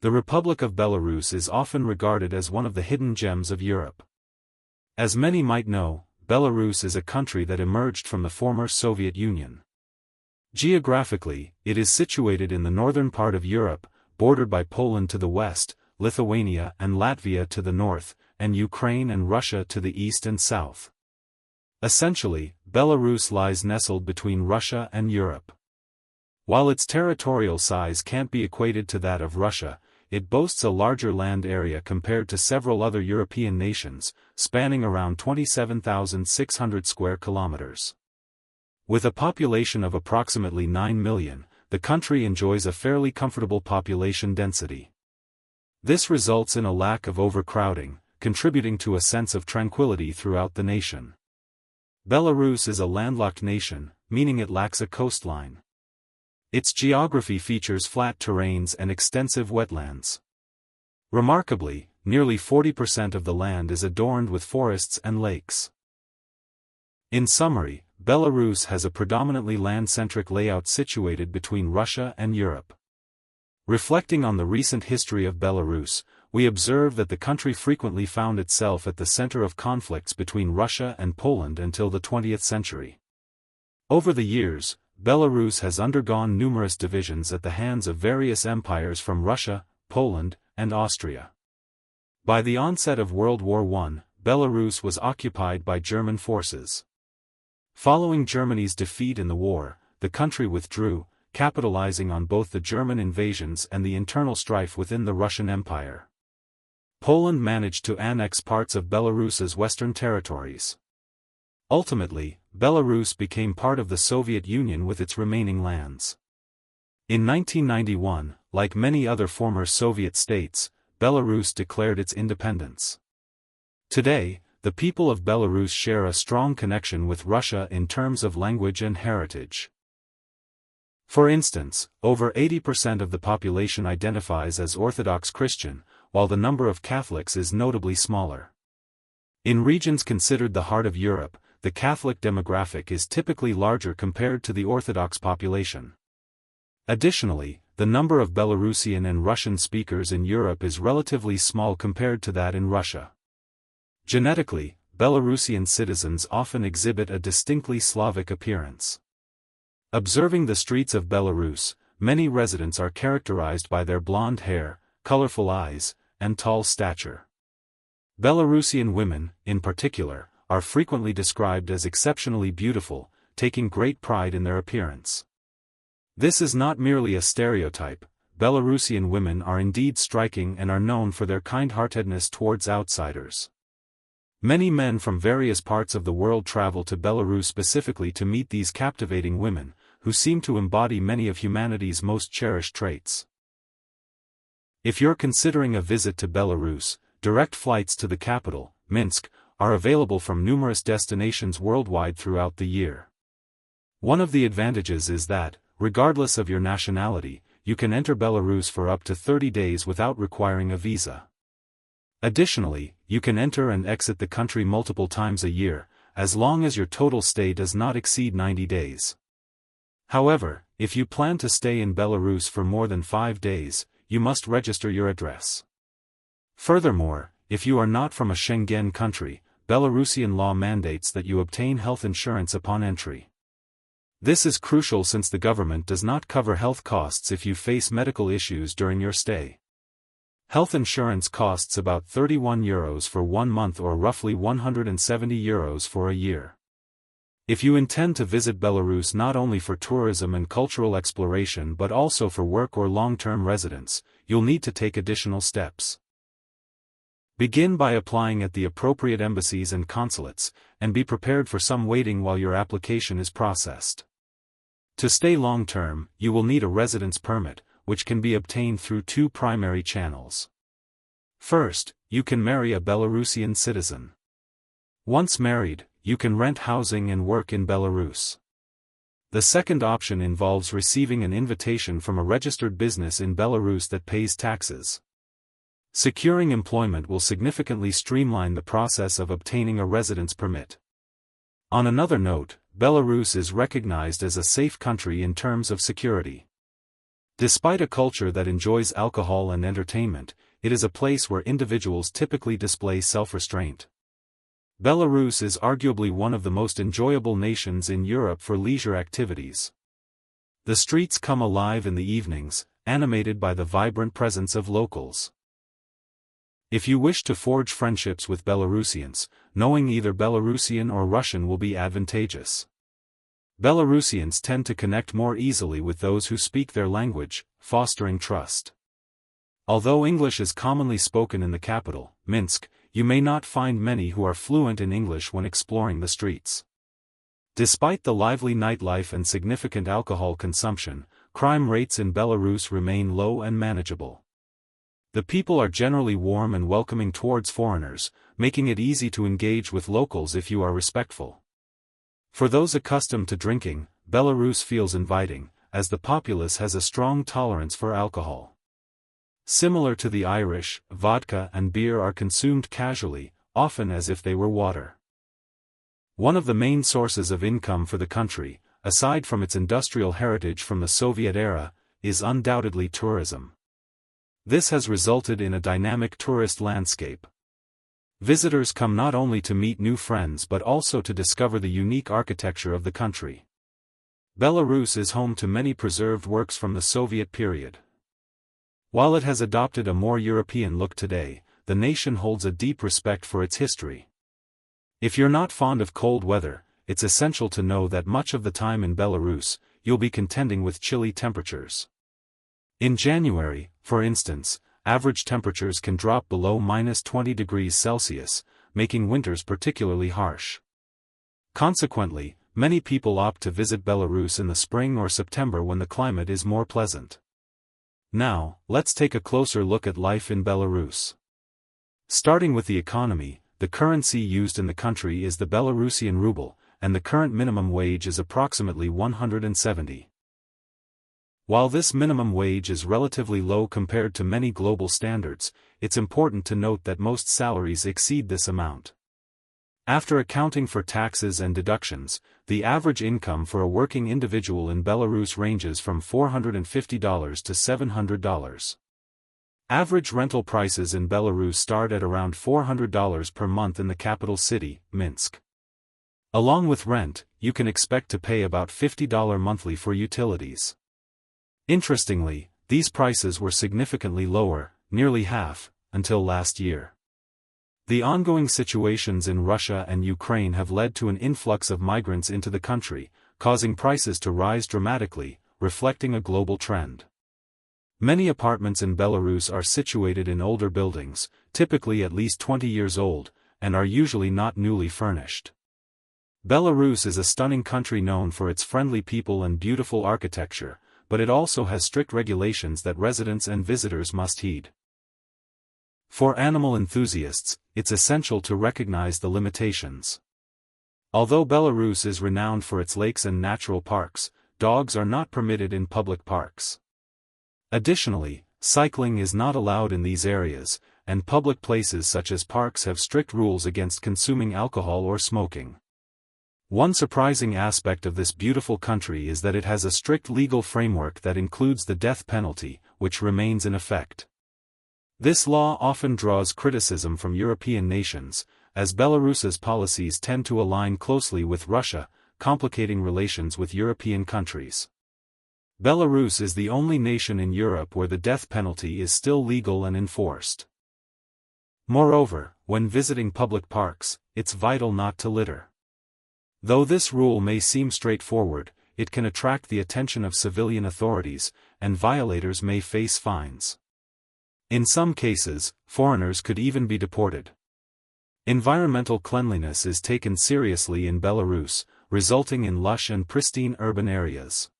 The Republic of Belarus is often regarded as one of the hidden gems of Europe. As many might know, Belarus is a country that emerged from the former Soviet Union. Geographically, it is situated in the northern part of Europe, bordered by Poland to the west, Lithuania and Latvia to the north, and Ukraine and Russia to the east and south. Essentially, Belarus lies nestled between Russia and Europe. While its territorial size can't be equated to that of Russia, it boasts a larger land area compared to several other European nations, spanning around 27,600 square kilometers. With a population of approximately 9 million, the country enjoys a fairly comfortable population density. This results in a lack of overcrowding, contributing to a sense of tranquility throughout the nation. Belarus is a landlocked nation, meaning it lacks a coastline. Its geography features flat terrains and extensive wetlands. Remarkably, nearly 40% of the land is adorned with forests and lakes. In summary, Belarus has a predominantly land-centric layout situated between Russia and Europe. Reflecting on the recent history of Belarus, we observe that the country frequently found itself at the center of conflicts between Russia and Poland until the 20th century. Over the years, Belarus has undergone numerous divisions at the hands of various empires from Russia, Poland, and Austria. By the onset of World War I, Belarus was occupied by German forces. Following Germany's defeat in the war, the country withdrew, capitalizing on both the German invasions and the internal strife within the Russian Empire. Poland managed to annex parts of Belarus's western territories. Ultimately, Belarus became part of the Soviet Union with its remaining lands. In 1991, like many other former Soviet states, Belarus declared its independence. Today, the people of Belarus share a strong connection with Russia in terms of language and heritage. For instance, over 80% of the population identifies as Orthodox Christian, while the number of Catholics is notably smaller. In regions considered the heart of Europe, the Catholic demographic is typically larger compared to the Orthodox population. Additionally, the number of Belarusian and Russian speakers in Europe is relatively small compared to that in Russia. Genetically, Belarusian citizens often exhibit a distinctly Slavic appearance. Observing the streets of Belarus, many residents are characterized by their blonde hair, colorful eyes, and tall stature. Belarusian women, in particular, are frequently described as exceptionally beautiful, taking great pride in their appearance. This is not merely a stereotype. Belarusian women are indeed striking and are known for their kind-heartedness towards outsiders. Many men from various parts of the world travel to Belarus specifically to meet these captivating women, who seem to embody many of humanity's most cherished traits. If you're considering a visit to Belarus, direct flights to the capital, Minsk, are available from numerous destinations worldwide throughout the year. One of the advantages is that, regardless of your nationality, you can enter Belarus for up to 30 days without requiring a visa. Additionally, you can enter and exit the country multiple times a year, as long as your total stay does not exceed 90 days. However, if you plan to stay in Belarus for more than 5 days, you must register your address. Furthermore, if you are not from a Schengen country, Belarusian law mandates that you obtain health insurance upon entry. This is crucial since the government does not cover health costs if you face medical issues during your stay. Health insurance costs about €31 for 1 month or roughly €170 for a year. If you intend to visit Belarus not only for tourism and cultural exploration but also for work or long-term residence, you'll need to take additional steps. Begin by applying at the appropriate embassies and consulates, and be prepared for some waiting while your application is processed. To stay long-term, you will need a residence permit, which can be obtained through 2 primary channels. First, you can marry a Belarusian citizen. Once married, you can rent housing and work in Belarus. The second option involves receiving an invitation from a registered business in Belarus that pays taxes. Securing employment will significantly streamline the process of obtaining a residence permit. On another note, Belarus is recognized as a safe country in terms of security. Despite a culture that enjoys alcohol and entertainment, it is a place where individuals typically display self-restraint. Belarus is arguably one of the most enjoyable nations in Europe for leisure activities. The streets come alive in the evenings, animated by the vibrant presence of locals. If you wish to forge friendships with Belarusians, knowing either Belarusian or Russian will be advantageous. Belarusians tend to connect more easily with those who speak their language, fostering trust. Although English is commonly spoken in the capital, Minsk, you may not find many who are fluent in English when exploring the streets. Despite the lively nightlife and significant alcohol consumption, crime rates in Belarus remain low and manageable. The people are generally warm and welcoming towards foreigners, making it easy to engage with locals if you are respectful. For those accustomed to drinking, Belarus feels inviting, as the populace has a strong tolerance for alcohol. Similar to the Irish, vodka and beer are consumed casually, often as if they were water. One of the main sources of income for the country, aside from its industrial heritage from the Soviet era, is undoubtedly tourism. This has resulted in a dynamic tourist landscape. Visitors come not only to meet new friends but also to discover the unique architecture of the country. Belarus is home to many preserved works from the Soviet period. While it has adopted a more European look today, the nation holds a deep respect for its history. If you're not fond of cold weather, it's essential to know that much of the time in Belarus, you'll be contending with chilly temperatures. In January, for instance, average temperatures can drop below -20 degrees Celsius, making winters particularly harsh. Consequently, many people opt to visit Belarus in the spring or September when the climate is more pleasant. Now, let's take a closer look at life in Belarus. Starting with the economy, the currency used in the country is the Belarusian ruble, and the current minimum wage is approximately 170. While this minimum wage is relatively low compared to many global standards, it's important to note that most salaries exceed this amount. After accounting for taxes and deductions, the average income for a working individual in Belarus ranges from $450 to $700. Average rental prices in Belarus start at around $400 per month in the capital city, Minsk. Along with rent, you can expect to pay about $50 monthly for utilities. Interestingly, these prices were significantly lower, nearly half, until last year. The ongoing situations in Russia and Ukraine have led to an influx of migrants into the country, causing prices to rise dramatically, reflecting a global trend. Many apartments in Belarus are situated in older buildings, typically at least 20 years old, and are usually not newly furnished. Belarus is a stunning country known for its friendly people and beautiful architecture, but it also has strict regulations that residents and visitors must heed. For animal enthusiasts, it's essential to recognize the limitations. Although Belarus is renowned for its lakes and natural parks, dogs are not permitted in public parks. Additionally, cycling is not allowed in these areas, and public places such as parks have strict rules against consuming alcohol or smoking. One surprising aspect of this beautiful country is that it has a strict legal framework that includes the death penalty, which remains in effect. This law often draws criticism from European nations, as Belarus's policies tend to align closely with Russia, complicating relations with European countries. Belarus is the only nation in Europe where the death penalty is still legal and enforced. Moreover, when visiting public parks, it's vital not to litter. Though this rule may seem straightforward, it can attract the attention of civilian authorities, and violators may face fines. In some cases, foreigners could even be deported. Environmental cleanliness is taken seriously in Belarus, resulting in lush and pristine urban areas.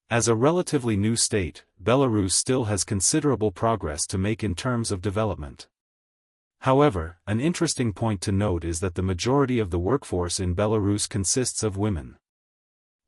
As a relatively new state, Belarus still has considerable progress to make in terms of development. However, an interesting point to note is that the majority of the workforce in Belarus consists of women.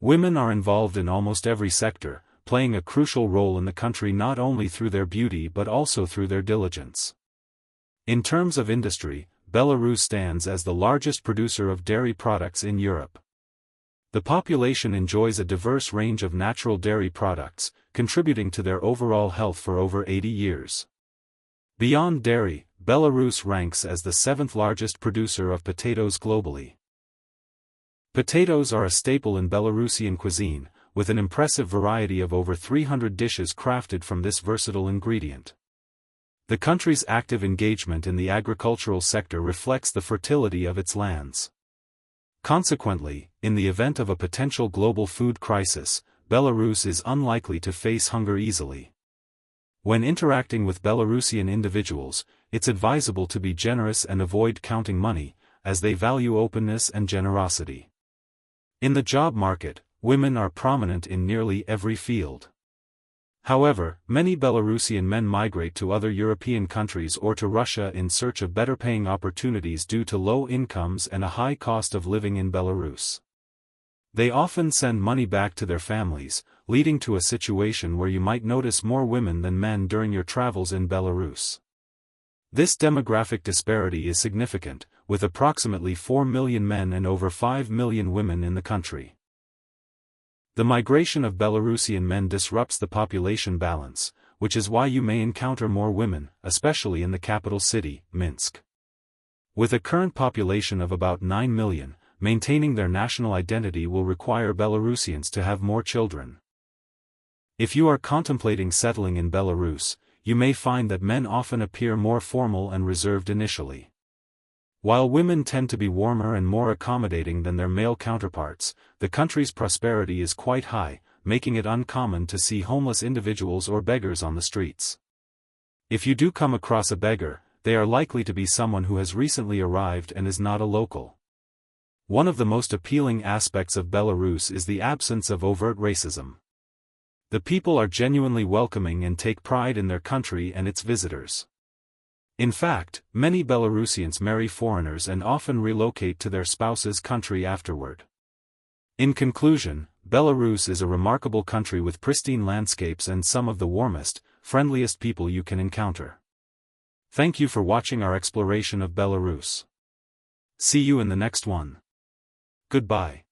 Women are involved in almost every sector, playing a crucial role in the country not only through their beauty but also through their diligence. In terms of industry, Belarus stands as the largest producer of dairy products in Europe. The population enjoys a diverse range of natural dairy products, contributing to their overall health for over 80 years. Beyond dairy, Belarus ranks as the 7th largest producer of potatoes globally. Potatoes are a staple in Belarusian cuisine, with an impressive variety of over 300 dishes crafted from this versatile ingredient. The country's active engagement in the agricultural sector reflects the fertility of its lands. Consequently, in the event of a potential global food crisis, Belarus is unlikely to face hunger easily. When interacting with Belarusian individuals, it's advisable to be generous and avoid counting money, as they value openness and generosity. In the job market, women are prominent in nearly every field. However, many Belarusian men migrate to other European countries or to Russia in search of better-paying opportunities due to low incomes and a high cost of living in Belarus. They often send money back to their families, leading to a situation where you might notice more women than men during your travels in Belarus. This demographic disparity is significant, with approximately 4 million men and over 5 million women in the country. The migration of Belarusian men disrupts the population balance, which is why you may encounter more women, especially in the capital city, Minsk. With a current population of about 9 million, maintaining their national identity will require Belarusians to have more children. If you are contemplating settling in Belarus, you may find that men often appear more formal and reserved initially. While women tend to be warmer and more accommodating than their male counterparts, the country's prosperity is quite high, making it uncommon to see homeless individuals or beggars on the streets. If you do come across a beggar, they are likely to be someone who has recently arrived and is not a local. One of the most appealing aspects of Belarus is the absence of overt racism. The people are genuinely welcoming and take pride in their country and its visitors. In fact, many Belarusians marry foreigners and often relocate to their spouse's country afterward. In conclusion, Belarus is a remarkable country with pristine landscapes and some of the warmest, friendliest people you can encounter. Thank you for watching our exploration of Belarus. See you in the next one. Goodbye.